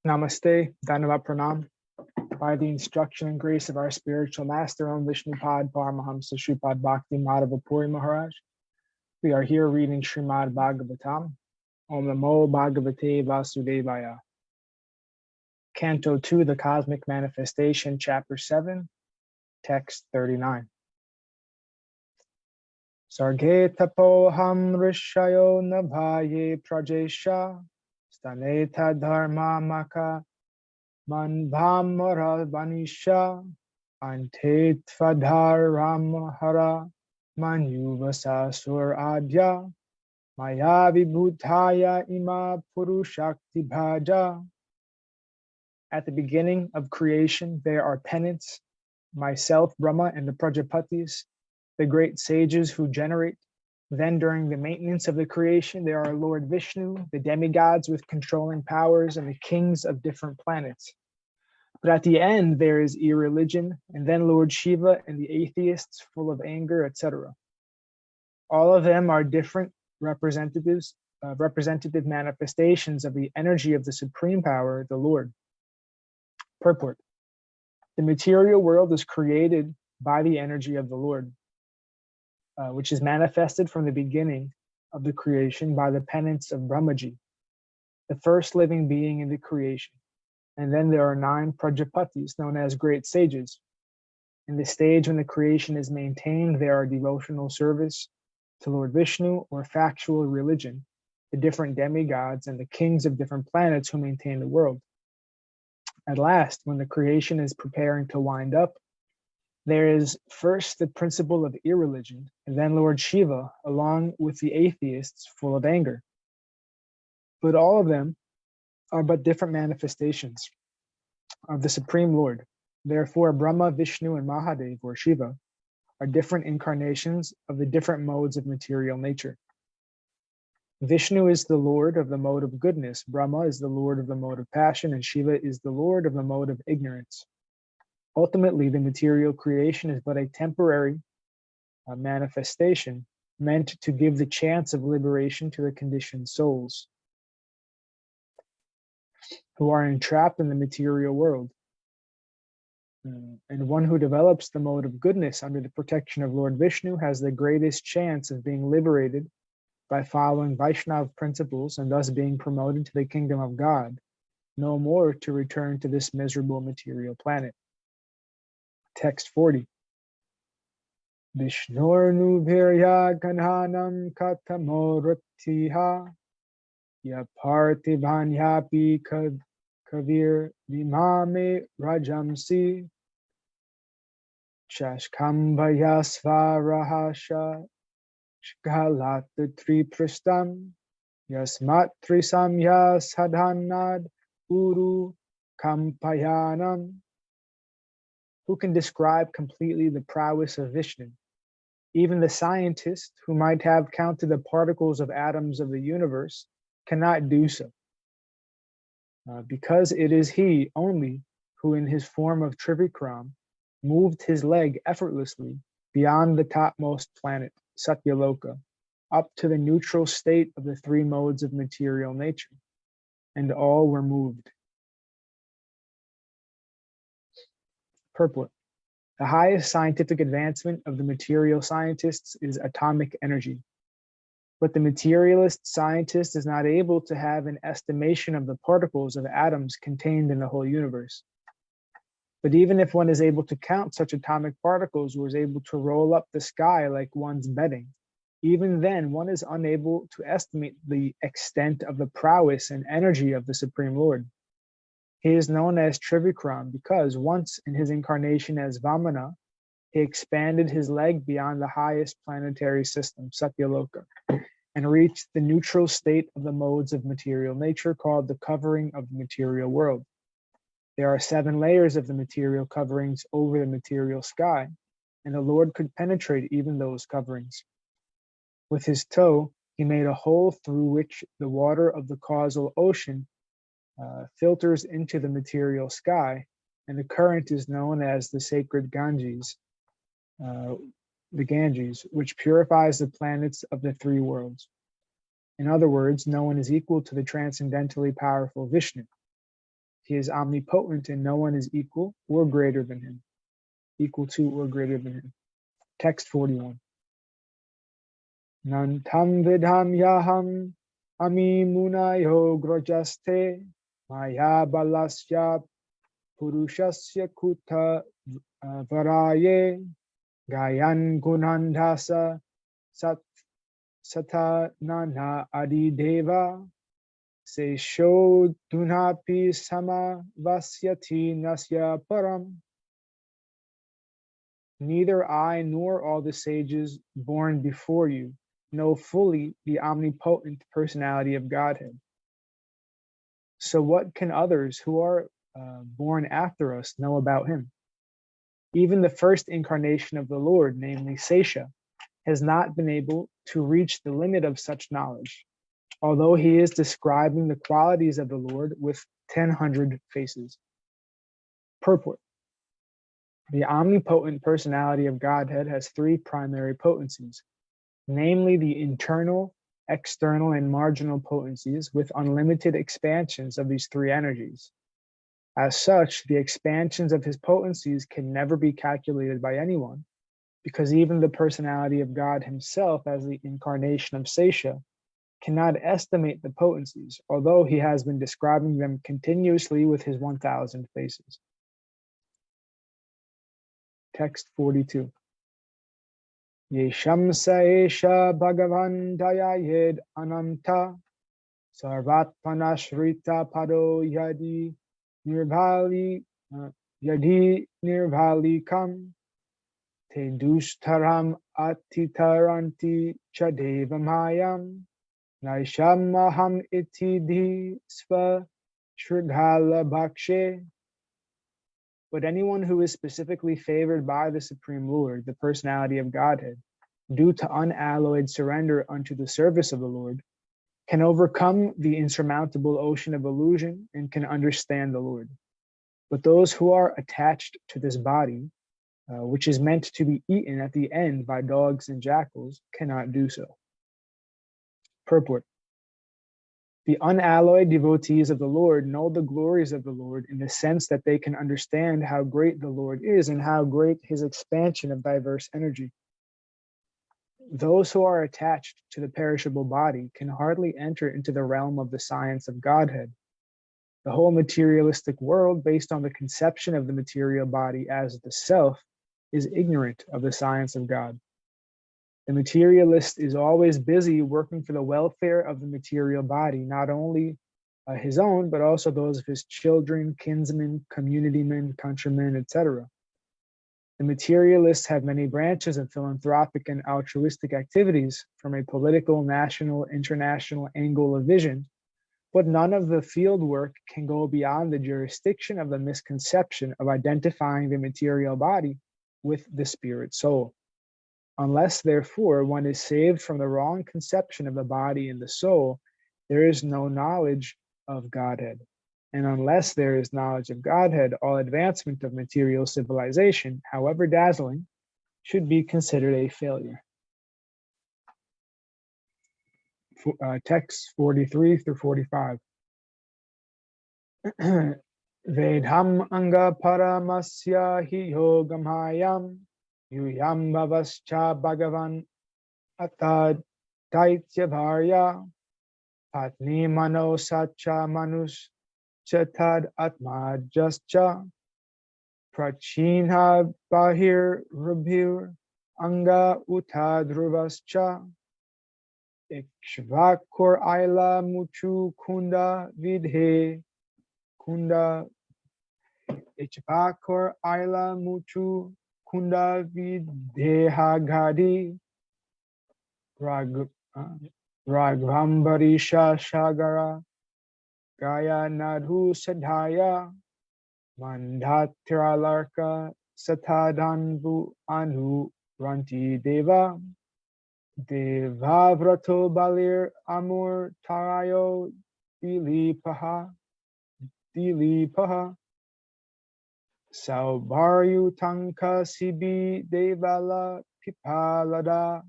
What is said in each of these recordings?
Namaste, Dhanava Pranam. By the instruction and grace of our spiritual master, Om Vishnupad Paramahamsa Shripad Bhakti Madhava Puri Maharaj, we are here reading Srimad Bhagavatam, Om Namo Bhagavate Vasudevaya. Canto 2, The Cosmic Manifestation, Chapter 7, Text 39. Sarge tapoham rishayo nabhaye prajesha staneta dharma maka manbhamara vanisha ante tvadhar ramhara manyuvasasur adya maya vibhutaya ima purushakti bhaja. At the beginning of creation, there are tenants, myself, Brahma, and the Prajapatis, the great sages who generate. Then during the maintenance of the creation, there are Lord Vishnu, the demigods with controlling powers, and the kings of different planets. But at the end, there is irreligion, and then Lord Shiva and the atheists full of anger, etc. All of them are different representative manifestations of the energy of the supreme power, the Lord. Purport. The material world is created by the energy of the Lord, which is manifested from the beginning of the creation by the penance of Brahmaji, the first living being in the creation. And then there are 9 Prajapatis, known as great sages. In the stage when the creation is maintained, there are devotional service to Lord Vishnu or factual religion, the different demigods and the kings of different planets who maintain the world. At last, when the creation is preparing to wind up, there is first the principle of irreligion, and then Lord Shiva, along with the atheists full of anger. But all of them are but different manifestations of the Supreme Lord. Therefore, Brahma, Vishnu, and Mahadev, or Shiva, are different incarnations of the different modes of material nature. Vishnu is the Lord of the mode of goodness, Brahma is the Lord of the mode of passion, and Shiva is the Lord of the mode of ignorance. Ultimately, the material creation is but a temporary manifestation meant to give the chance of liberation to the conditioned souls who are entrapped in the material world. And one who develops the mode of goodness under the protection of Lord Vishnu has the greatest chance of being liberated by following Vaishnava principles and thus being promoted to the kingdom of God, no more to return to this miserable material planet. Text 40. Vishnurnu virya ganhanam katamoratiha yapartibhanyapi kavir vimame rajamsi shashkambhaya svarahasha shgalatri pristam yasmatri samya sadhanad uru kampayanam. Who can describe completely the prowess of Vishnu? Even the scientist who might have counted the particles of atoms of the universe cannot do so, because it is he only who in his form of Trivikram moved his leg effortlessly beyond the topmost planet, Satyaloka, up to the neutral state of the 3 modes of material nature, and all were moved. Purport. The highest scientific advancement of the material scientists is atomic energy. But the materialist scientist is not able to have an estimation of the particles of atoms contained in the whole universe. But even if one is able to count such atomic particles or is able to roll up the sky like one's bedding, even then one is unable to estimate the extent of the prowess and energy of the Supreme Lord. He is known as Trivikram because once in his incarnation as Vamana, he expanded his leg beyond the highest planetary system, Satyaloka, and reached the neutral state of the modes of material nature called the covering of the material world. There are 7 layers of the material coverings over the material sky, and the Lord could penetrate even those coverings. With his toe, he made a hole through which the water of the causal ocean filters into the material sky, and the current is known as the sacred Ganges, which purifies the planets of the 3 worlds. In other words, no one is equal to the transcendently powerful Vishnu. He is omnipotent and no one is equal or greater than him. Equal to or greater than him. Text 41. Nantam vidham yaham ami munayo grojaste maya balasya purushasya kuta varaye gayan gunandasa sata nana adideva se sho dunapi sama vasyati nasya param. Neither I nor all the sages born before you know fully the omnipotent personality of Godhead. So what can others who are born after us know about him? Even the first incarnation of the Lord, namely Sesha, has not been able to reach the limit of such knowledge, although he is describing the qualities of the Lord with 1,000 faces. Purport. The omnipotent personality of Godhead has three primary potencies, namely the internal, external, and marginal potencies with unlimited expansions of these three energies. As such, the expansions of his potencies can never be calculated by anyone, because even the personality of God himself as the incarnation of Sesha cannot estimate the potencies, although he has been describing them continuously with his 1,000 faces. Text 42. Yesham Saesha Bhagavan Dayayed Ananta Sarvatmanashrita Pado Yadi Nirvali Kam Te Dushtaram Atitaranti Chadeva Mayam Naisham Maham Itidhi Sva Shridhala Bhakshe. But anyone who is specifically favored by the Supreme Lord, the personality of Godhead, due to unalloyed surrender unto the service of the Lord, can overcome the insurmountable ocean of illusion and can understand the Lord. But those who are attached to this body, which is meant to be eaten at the end by dogs and jackals, cannot do so. Purport. The unalloyed devotees of the Lord know the glories of the Lord in the sense that they can understand how great the Lord is and how great his expansion of diverse energy. Those who are attached to the perishable body can hardly enter into the realm of the science of Godhead. The whole materialistic world, based on the conception of the material body as the self, is ignorant of the science of God. The materialist is always busy working for the welfare of the material body, not only his own, but also those of his children, kinsmen, communitymen, countrymen, etc. The materialists have many branches of philanthropic and altruistic activities from a political, national, international angle of vision, but none of the field work can go beyond the jurisdiction of the misconception of identifying the material body with the spirit soul. Unless, therefore, one is saved from the wrong conception of the body and the soul, there is no knowledge of Godhead. And unless there is knowledge of Godhead, all advancement of material civilization, however dazzling, should be considered a failure. Texts 43 through 45. Vedham anga paramasya hi yogamhayam yuyam bhavascha bhagavan atad daitya bharya patni mano sacha manus chatad atma jascha prachinha bahir rubhir anga utadruvascha ikshvakur aila muchu kunda vidhe kunda ichvakur aila muchu kunda videhagadi Raghvambarisha Shagara Gaya Nadhu Sadhaya Mandhatralarka Satadhanvu Anu Ranti Deva Devavrato Balir Amur Tarayo Dilipaha Saubaryu Tanka Sibi Devala Pipalada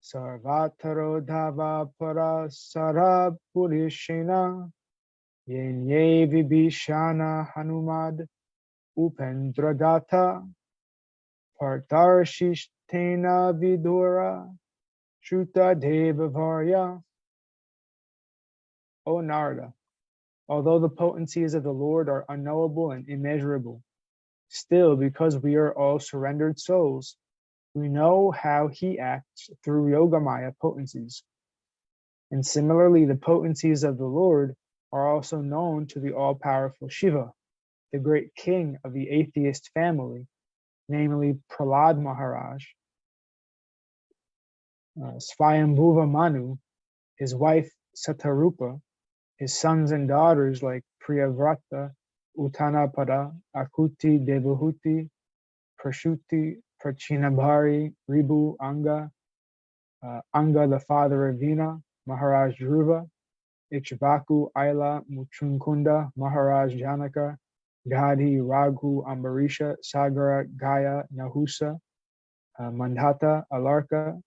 Sarvataro Dava Para Sarapurishena Yenye Vibhishana Hanumad Upendradata Partarshishtena Vidura Shruta Deva Varya. O Narada, although the potencies of the Lord are unknowable and immeasurable, still, because we are all surrendered souls, we know how he acts through Yogamaya potencies. And similarly, the potencies of the Lord are also known to the all-powerful Shiva, the great king of the atheist family, namely Prahlad Maharaj, Swayambhuva Manu, his wife Satarupa, his sons and daughters like Priyavrata, Uttanapada, Akuti, Devahuti, Prashuti, Prachinabhari, Ribu, Anga, Anga the father of Vina, Maharaj Dhruva, Ichvaku, Aila, Muchunkunda, Maharaj Janaka, Gadhi, Raghu, Ambarisha, Sagara, Gaya, Nahusa, Mandhata, Alarka,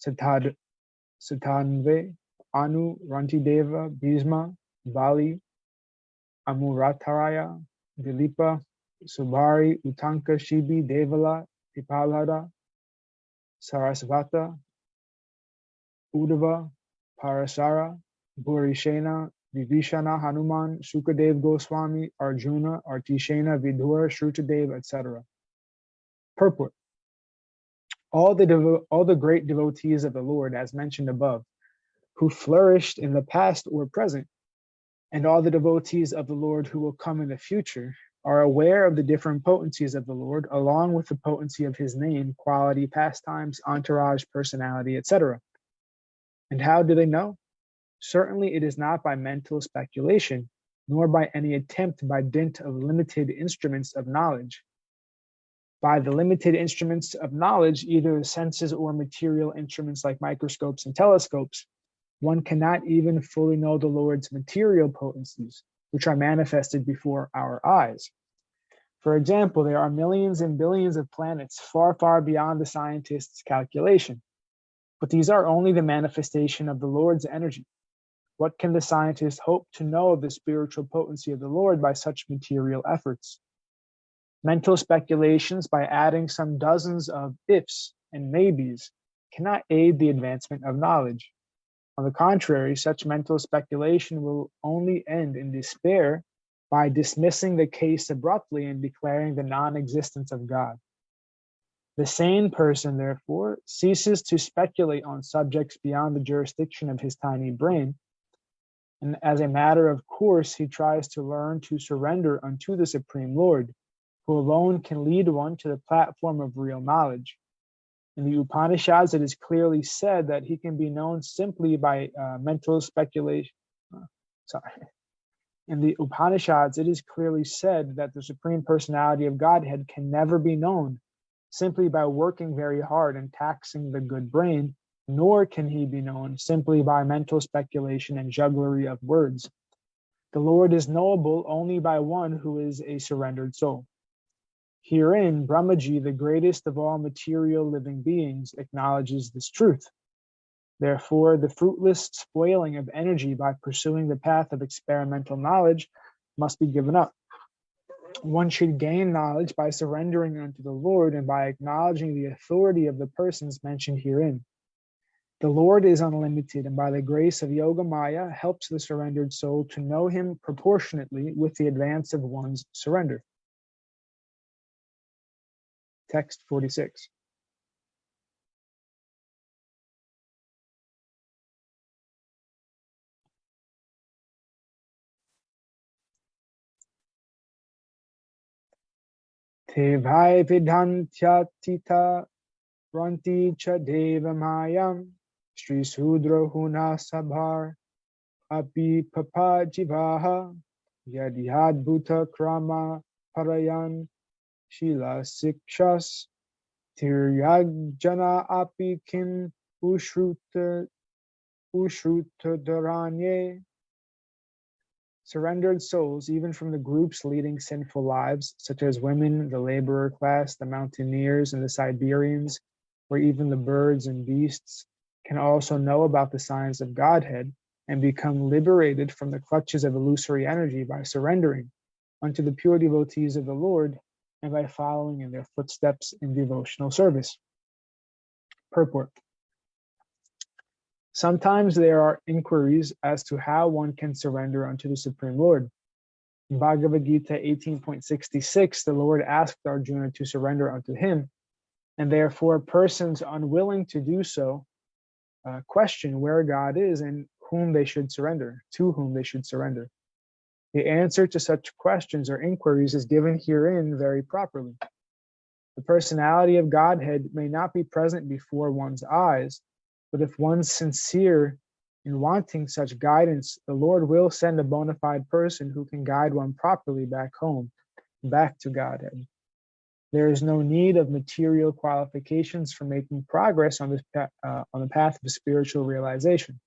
Satanve, Anu, Rantideva, Bhisma, Bali, Amurataraya, Dilipa, Subari, Utanka, Shibi, Devala, Pipalada, Sarasvata, Uddhava, Parasara, Burishena, Vibhishana, Hanuman, Sukadev Goswami, Arjuna, Artishena, Vidura, Shrutadev, etc. Purport. All the great devotees of the Lord, as mentioned above, who flourished in the past or present, and all the devotees of the Lord who will come in the future, are aware of the different potencies of the Lord, along with the potency of his name, quality, pastimes, entourage, personality, etc. And how do they know? Certainly it is not by mental speculation, nor by any attempt by dint of limited instruments of knowledge. By the limited instruments of knowledge, either the senses or material instruments like microscopes and telescopes, one cannot even fully know the Lord's material potencies, which are manifested before our eyes. For example, there are millions and billions of planets far, far beyond the scientist's calculation. But these are only the manifestation of the Lord's energy. What can the scientist hope to know of the spiritual potency of the Lord by such material efforts? Mental speculations by adding some dozens of ifs and maybes cannot aid the advancement of knowledge. On the contrary, such mental speculation will only end in despair by dismissing the case abruptly and declaring the non-existence of God. The sane person, therefore, ceases to speculate on subjects beyond the jurisdiction of his tiny brain, and as a matter of course, he tries to learn to surrender unto the Supreme Lord, who alone can lead one to the platform of real knowledge. In the Upanishads, it is clearly said that he can be known simply by mental speculation. In the Upanishads, it is clearly said that the Supreme Personality of Godhead can never be known simply by working very hard and taxing the good brain, nor can he be known simply by mental speculation and jugglery of words. The Lord is knowable only by one who is a surrendered soul. Herein, Brahmaji, the greatest of all material living beings, acknowledges this truth. Therefore, the fruitless spoiling of energy by pursuing the path of experimental knowledge must be given up. One should gain knowledge by surrendering unto the Lord and by acknowledging the authority of the persons mentioned herein. The Lord is unlimited, and by the grace of Yoga Maya helps the surrendered soul to know him proportionately with the advance of one's surrender. Text 46. Te vai vidantyatita ranti cha deva mayam Shri Sudra Huna Sabhar Api Papa Jivaha Yadhyad Bhuta Krama Parayan Shila Sikshas Tiryajana Api Kim Ushruta Dharanye. Surrendered souls, even from the groups leading sinful lives, such as women, the laborer class, the mountaineers, and the Siberians, or even the birds and beasts, can also know about the signs of Godhead and become liberated from the clutches of illusory energy by surrendering unto the pure devotees of the Lord and by following in their footsteps in devotional service. Purport. Sometimes there are inquiries as to how one can surrender unto the Supreme Lord. In Bhagavad Gita 18.66, the Lord asked Arjuna to surrender unto him, and therefore persons unwilling to do so question where God is and whom they should surrender, to whom they should surrender. The answer to such questions or inquiries is given herein very properly. The personality of Godhead may not be present before one's eyes, but if one's sincere in wanting such guidance, the Lord will send a bona fide person who can guide one properly back home, back to Godhead. There is no need of material qualifications for making progress on the path of spiritual realization.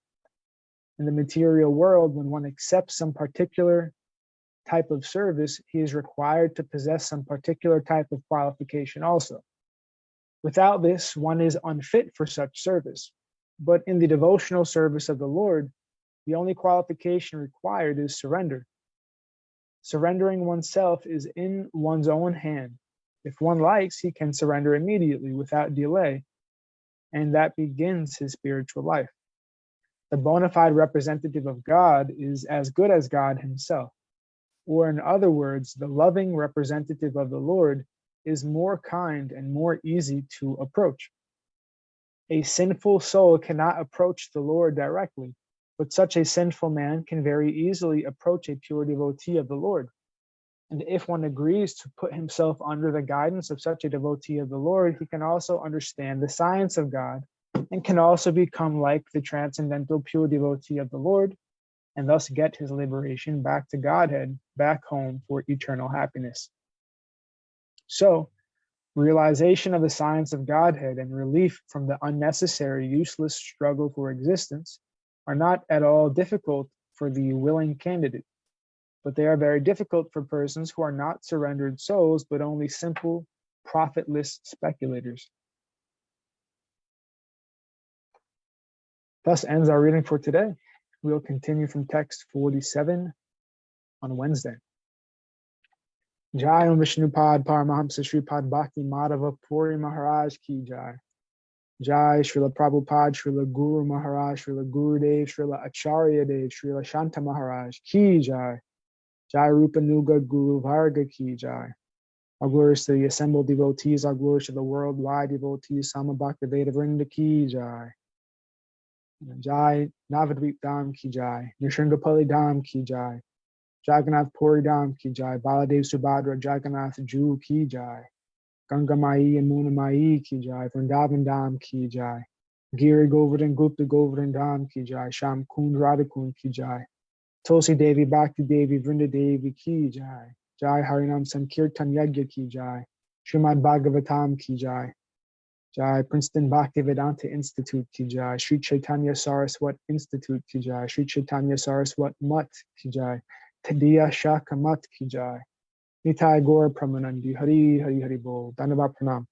In the material world, when one accepts some particular type of service, he is required to possess some particular type of qualification also. Without this, one is unfit for such service. But in the devotional service of the Lord, the only qualification required is surrender. Surrendering oneself is in one's own hand. If one likes, he can surrender immediately without delay, and that begins his spiritual life. The bona fide representative of God is as good as God himself. Or in other words, the loving representative of the Lord is more kind and more easy to approach. A sinful soul cannot approach the Lord directly, but such a sinful man can very easily approach a pure devotee of the Lord. And if one agrees to put himself under the guidance of such a devotee of the Lord, he can also understand the science of God and can also become like the transcendental pure devotee of the Lord, and thus get his liberation back to Godhead, back home for eternal happiness. So, realization of the science of Godhead and relief from the unnecessary, useless struggle for existence are not at all difficult for the willing candidate, but they are very difficult for persons who are not surrendered souls, but only simple, profitless speculators. Thus ends our reading for today. We'll continue from text 47 on Wednesday. Jai Om Vishnupad Paramahamsa Shripad Bhakti Madhava Puri Maharaj Ki Jai. Jai Srila Prabhupada, Srila Guru Maharaj, Srila Gurudev, Srila Acharya Dev, Srila Shanta Maharaj Ki Jai. Jai Rupa Nuga Guru Varga Ki Jai. Our glories to the assembled devotees, our glories to the worldwide devotees, Sama Bhakti Veda Vrinda Ki Jai. Jai Navadvip Dham Ki Jai. Nishringapali Dham Ki Jai. Jagannath Puri Dham Ki Jai. Baladev Subhadra Jagannath Ju Ki Jai. Ganga Mai and Muna Mai Ki Jai. Vrindavan Dham Ki Jai. Giri Govardhan Gupta Govardhan Dham Ki Jai. Sham Kund Radhakund Ki Jai. Tulsi Devi Bhakti Devi Vrinda Devi Ki Jai. Jai Harinam Sankirtan Yagya Ki Jai. Srimad Bhagavatam Ki Jai. Jai Princeton Bhaktivedanta Institute Ki Jai. Sri Chaitanya Saraswat Institute Ki Jai. Sri Chaitanya Saraswat Mat Ki Jai. Tadiya Shaka Mat Ki Jai. Nitai Gaur Pramanandi. Hari Hari Hari Bol. Dhanavad Pranam.